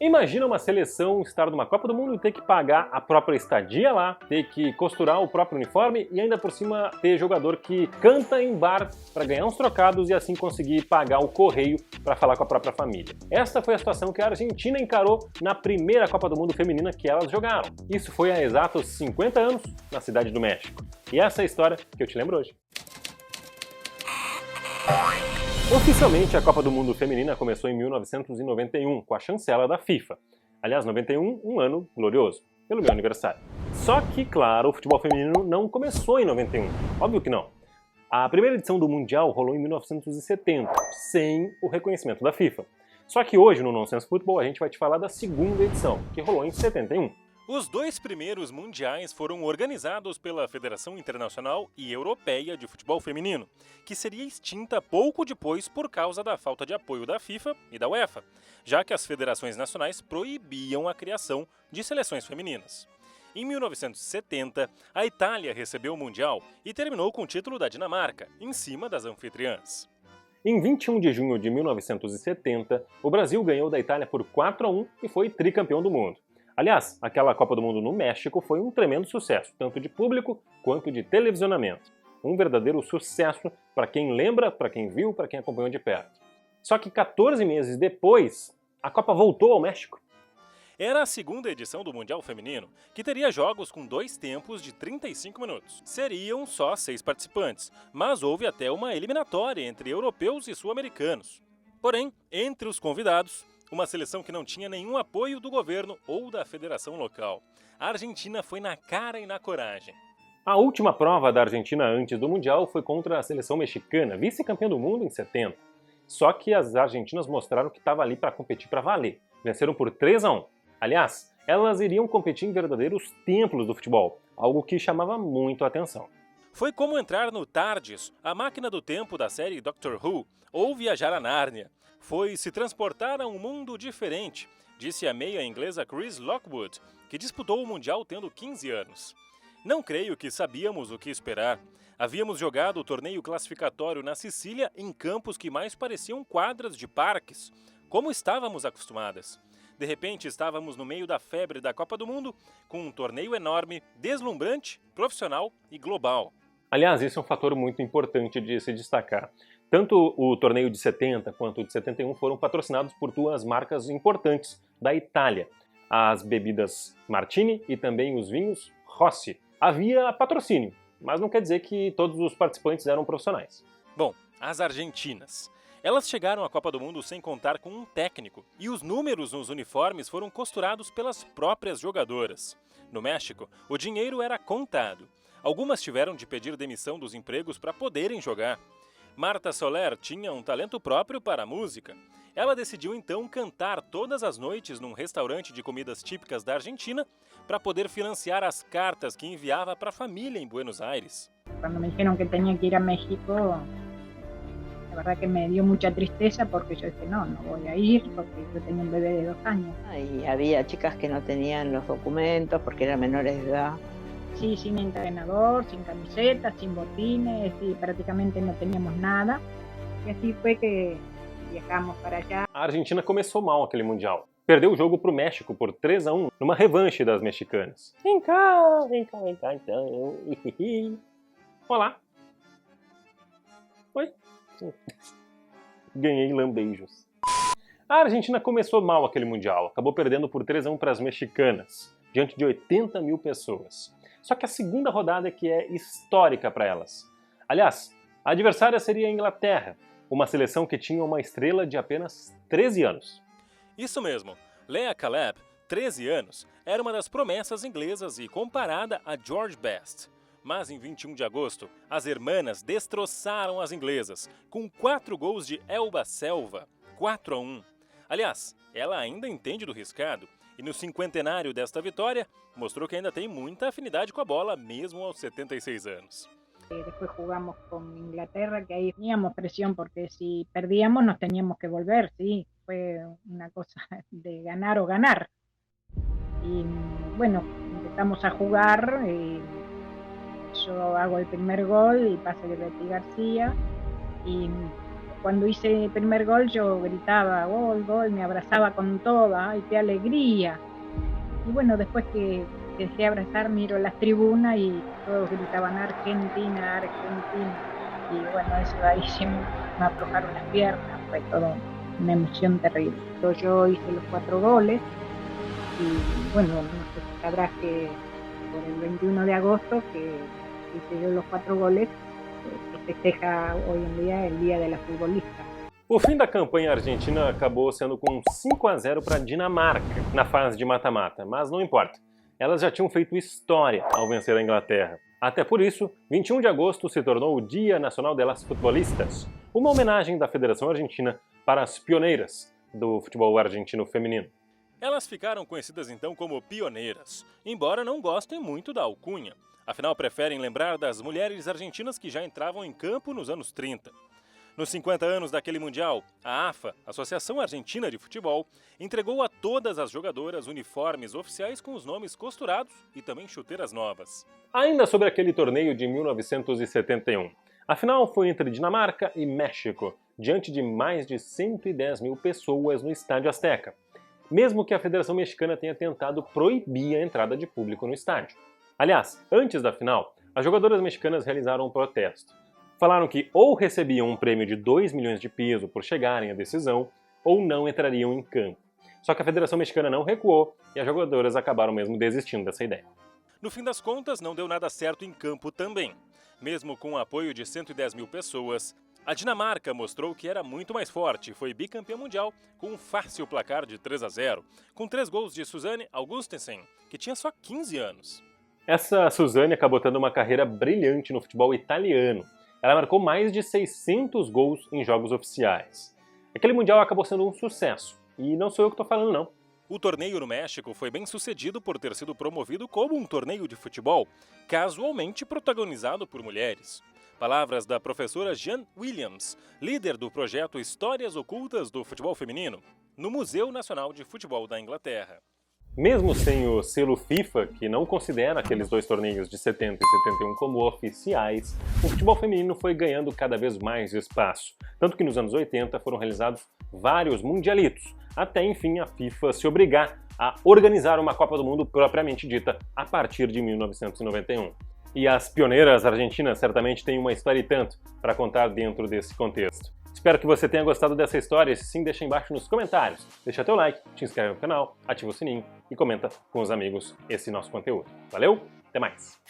Imagina uma seleção estar numa Copa do Mundo e ter que pagar a própria estadia lá, ter que costurar o próprio uniforme e ainda por cima ter jogador que canta em bar para ganhar uns trocados e assim conseguir pagar o correio para falar com a própria família. Esta foi a situação que a Argentina encarou na primeira Copa do Mundo feminina que elas jogaram. Isso foi há exatos 50 anos na cidade do México. E essa é a história que eu te lembro hoje. Oficialmente, a Copa do Mundo Feminina começou em 1991, com a chancela da FIFA. Aliás, 91, um ano glorioso, pelo meu aniversário. Só que, claro, o futebol feminino não começou em 91. Óbvio que não. A primeira edição do Mundial rolou em 1970, sem o reconhecimento da FIFA. Só que hoje, no Nonsense Football, a gente vai te falar da segunda edição, que rolou em 71. Os dois primeiros mundiais foram organizados pela Federação Internacional e Europeia de Futebol Feminino, que seria extinta pouco depois por causa da falta de apoio da FIFA e da UEFA, já que as federações nacionais proibiam a criação de seleções femininas. Em 1970, a Itália recebeu o Mundial e terminou com o título da Dinamarca, em cima das anfitriãs. Em 21 de junho de 1970, o Brasil ganhou da Itália por 4-1 e foi tricampeão do mundo. Aliás, aquela Copa do Mundo no México foi um tremendo sucesso, tanto de público quanto de televisionamento. Um verdadeiro sucesso para quem lembra, para quem viu, para quem acompanhou de perto. Só que 14 meses depois, a Copa voltou ao México. Era a segunda edição do Mundial Feminino, que teria jogos com 2 tempos de 35 minutos. Seriam só 6 participantes, mas houve até uma eliminatória entre europeus e sul-americanos. Porém, entre os convidados, uma seleção que não tinha nenhum apoio do governo ou da federação local. A Argentina foi na cara e na coragem. A última prova da Argentina antes do Mundial foi contra a seleção mexicana, vice-campeã do mundo em 70. Só que as argentinas mostraram que estava ali para competir para valer. Venceram por 3-1. Aliás, elas iriam competir em verdadeiros templos do futebol, algo que chamava muito a atenção. Foi como entrar no TARDIS, a máquina do tempo da série Doctor Who, ou viajar a Nárnia. Foi se transportar a um mundo diferente, disse a meia inglesa Chris Lockwood, que disputou o Mundial tendo 15 anos. Não creio que sabíamos o que esperar. Havíamos jogado o torneio classificatório na Sicília em campos que mais pareciam quadras de parques, como estávamos acostumadas. De repente, estávamos no meio da febre da Copa do Mundo, com um torneio enorme, deslumbrante, profissional e global. Aliás, isso é um fator muito importante de se destacar. Tanto o torneio de 70 quanto o de 71 foram patrocinados por 2 marcas importantes da Itália, as bebidas Martini e também os vinhos Rossi. Havia patrocínio, mas não quer dizer que todos os participantes eram profissionais. Bom, as argentinas. Elas chegaram à Copa do Mundo sem contar com um técnico, e os números nos uniformes foram costurados pelas próprias jogadoras. No México, o dinheiro era contado. Algumas tiveram de pedir demissão dos empregos para poderem jogar. Marta Soler tinha um talento próprio para a música. Ela decidiu então cantar todas as noites num restaurante de comidas típicas da Argentina para poder financiar as cartas que enviava para a família em Buenos Aires. Quando me disseram que tinha que ir a México, la verdad que me dio mucha tristeza porque yo dije, no voy a ir porque yo tenía un bebé de 2 años. Y había chicas que no tenían los documentos porque eran menores de edad. Sí, sin entrenador, sin camiseta, sin botines, y prácticamente no teníamos nada. Y así fue que viajamos para allá. A Argentina começou mal aquele Mundial. Perdeu o jogo para o México por 3-1, numa revanche das mexicanas. Vem cá então. Olá. Oi. Ganhei lambeijos. A Argentina começou mal aquele Mundial, acabou perdendo por 3-1 para as mexicanas, diante de 80 mil pessoas. Só que a segunda rodada é que é histórica para elas. Aliás, a adversária seria a Inglaterra, uma seleção que tinha uma estrela de apenas 13 anos. Isso mesmo, Lea Caleb, 13 anos, era uma das promessas inglesas e comparada a George Best. Mas em 21 de agosto, as hermanas destroçaram as inglesas, com 4 gols de Elba Selva, 4-1. Aliás, ela ainda entende do riscado, e no cinquentenário desta vitória, mostrou que ainda tem muita afinidade com a bola, mesmo aos 76 anos. Después jugamos con Inglaterra, que ahí teníamos presión porque si perdíamos nos teníamos que volver, sí, fue una cosa de ganar o ganar. Y bueno, empezamos a jugar, yo hago el primer gol y pasa de Betty García y cuando hice el primer gol yo gritaba gol, gol, me abrazaba con toda, ¡ay, qué alegría! Y bueno, después que dejé abrazar, miro las tribunas y todos gritaban Argentina, Argentina. Y bueno, eso ahí se me aflojaron las piernas, fue todo una emoción terrible. Yo hice los 4 goles y bueno, no sé si sabrás que por el 21 de agosto que hice yo los 4 goles, que festeja hoy en día el Día de la Futbolista. O fim da campanha argentina acabou sendo com 5-0 para a Dinamarca na fase de mata-mata, mas não importa. Elas já tinham feito história ao vencer a Inglaterra. Até por isso, 21 de agosto se tornou o Dia Nacional de las Futbolistas, uma homenagem da Federação Argentina para as pioneiras do futebol argentino feminino. Elas ficaram conhecidas então como pioneiras, embora não gostem muito da alcunha. Afinal, preferem lembrar das mulheres argentinas que já entravam em campo nos anos 30. Nos 50 anos daquele Mundial, a AFA, Associação Argentina de Futebol, entregou a todas as jogadoras uniformes oficiais com os nomes costurados e também chuteiras novas. Ainda sobre aquele torneio de 1971. A final foi entre Dinamarca e México, diante de mais de 110 mil pessoas no Estádio Azteca, mesmo que a Federação Mexicana tenha tentado proibir a entrada de público no estádio. Aliás, antes da final, as jogadoras mexicanas realizaram um protesto. Falaram que ou recebiam um prêmio de 2 milhões de pesos por chegarem à decisão, ou não entrariam em campo. Só que a Federação Mexicana não recuou e as jogadoras acabaram mesmo desistindo dessa ideia. No fim das contas, não deu nada certo em campo também. Mesmo com o apoio de 110 mil pessoas, a Dinamarca mostrou que era muito mais forte e foi bicampeã mundial com um fácil placar de 3-0, com 3 gols de Suzanne Augustensen, que tinha só 15 anos. Essa Suzanne acabou tendo uma carreira brilhante no futebol italiano. Ela marcou mais de 600 gols em jogos oficiais. Aquele Mundial acabou sendo um sucesso, e não sou eu que estou falando não. O torneio no México foi bem sucedido por ter sido promovido como um torneio de futebol, casualmente protagonizado por mulheres. Palavras da professora Jean Williams, líder do projeto Histórias Ocultas do Futebol Feminino, no Museu Nacional de Futebol da Inglaterra. Mesmo sem o selo FIFA, que não considera aqueles 2 torneios de 70 e 71 como oficiais, o futebol feminino foi ganhando cada vez mais espaço. Tanto que nos anos 80 foram realizados vários mundialitos, até enfim a FIFA se obrigar a organizar uma Copa do Mundo propriamente dita a partir de 1991. E as pioneiras argentinas certamente têm uma história e tanto para contar dentro desse contexto. Espero que você tenha gostado dessa história, se sim, deixa embaixo nos comentários. Deixa teu like, te inscreve no canal, ativa o sininho e comenta com os amigos esse nosso conteúdo. Valeu, até mais!